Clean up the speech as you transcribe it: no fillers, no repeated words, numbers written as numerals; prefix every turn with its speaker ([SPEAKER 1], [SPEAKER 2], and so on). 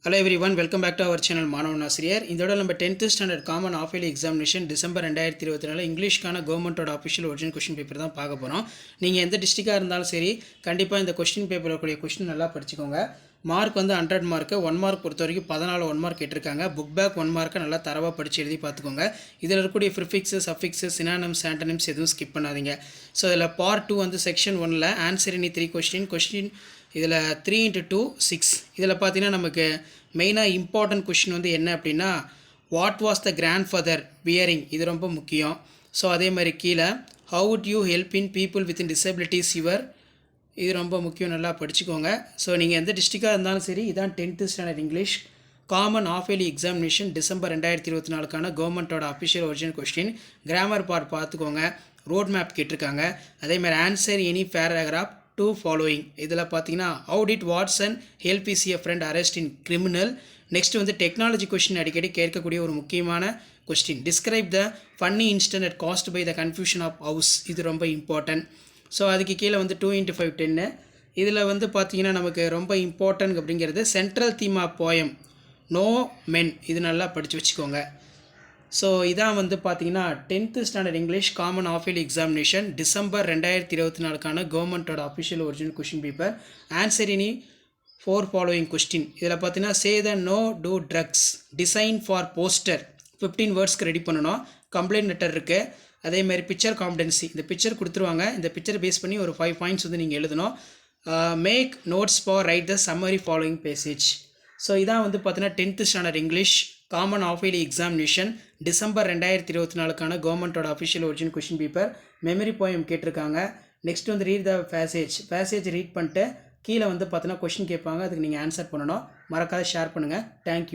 [SPEAKER 1] Hello everyone, welcome back to our channel மாணவன் ஆசிரியர். இந்த தடவை நம்ம 10th standard common of yearly examination December 2024 இங்கிலீஷ்க்கான கவர்மெண்ட்டோட அஃபிஷியல் ஒரிஜினல் கொஸ்டின் பேப்பர் தான் பார்க்க போகிறோம். நீங்கள் எந்த டிஸ்ட்ரிக்டாக இருந்தாலும் சரி, கண்டிப்பாக இந்த கொஸ்டின் பேப்பரில் இருக்கக்கூடிய கொஸ்டின் நல்லா படிச்சுக்கோங்க. மார்க் வந்து 100 மார்க்கு, 1 மார்க் பொறுத்த வரைக்கும் 14 1 மார்க் கேட்டிருக்காங்க. புக் பேக் 1 மார்க்கை நல்லா தரவாக படித்து எழுதி பார்த்துக்கோங்க. இதில் இருக்கக்கூடிய ப்ரிஃபிக்ஸு, சஃபிக்ஸு, சினானிம்ஸ், ஆண்டனிம்ஸ் எதுவும் ஸ்கிப் பண்ணாதீங்க. ஸோ இதில் பார்ட் 2 வந்து செக்ஷன் 1ல் ஆன்சர் எனி 3 கொஸ்டின் இதில் 3 × 2 6. இதில் பார்த்தீங்கன்னா நமக்கு மெயினாக இம்பார்ட்டன்ட் கொஷின் வந்து என்ன அப்படின்னா, what was the grandfather wearing, இது ரொம்ப முக்கியம். ஸோ அதே மாதிரி கீழே how would you help in people with disabilities your, இது ரொம்ப முக்கியம், நல்லா படிச்சுக்கோங்க. ஸோ நீங்கள் எந்த டிஸ்ட்ரிக்டாக இருந்தாலும் சரி, இதான் 10th standard English common of yearly examination December 2024க்கான கவர்மெண்ட்டோட official original question. Grammar part பார்த்துக்கோங்க, ரோட் மேப் கேட்டிருக்காங்க. அதேமாதிரி ஆன்சர் எனி பேராகிராஃப் 2 ஃபாலோயிங். இதில் பார்த்தீங்கன்னா how did Watson help is a friend arrest in criminal. Next வந்து டெக்னாலஜி கொஸ்டின் அடிக்கடி கேட்கக்கூடிய ஒரு முக்கியமான question. Describe the funny incident at cost by the confusion of house, இது ரொம்ப இம்பார்ட்டன்ட். ஸோ அதுக்கு கீழே வந்து 2 × 5 10. இதில் வந்து பார்த்தீங்கன்னா நமக்கு ரொம்ப இம்பார்ட்டன்ட் அப்படிங்கிறது central theme of poem no men, இது நல்லா படித்து வச்சுக்கோங்க. ஸோ இதான் வந்து பார்த்தீங்கன்னா 10th standard English common of yearly examination December 2024க்கான கவர்மெண்ட்டோட official original question paper. Answer any 4 following question. இதில் பார்த்தீங்கன்னா say the no to drugs design for poster 15 வேர்ட்ஸ்க்கு ரெடி பண்ணணும். கம்ப்ளைண்ட் லெட்டர் இருக்குது. அதேமாதிரி பிக்சர் காம்படன்சி, இந்த பிக்சர் கொடுத்துருவாங்க. இந்த பிக்சர் பேஸ் பண்ணி ஒரு 5 பாயிண்ட்ஸ் வந்து நீங்கள் எழுதணும். Make notes for write the summary following passage. So இதான் வந்து பார்த்தீங்கன்னா 10th standard English common of yearly examination December 2024க்கான கவர்மெண்ட்டோட official original question paper. Memory poem கேட்டிருக்காங்க. நெக்ஸ்ட் வந்து ரீட் த பேசேஜ் ரீட் பண்ணிட்டு கீழே வந்து பார்த்தீங்கன்னா கொஸ்டின் கேட்பாங்க, அதுக்கு நீங்கள் ஆன்சர் பண்ணணும். மறக்காத ஷேர் பண்ணுங்கள். தேங்க்யூ.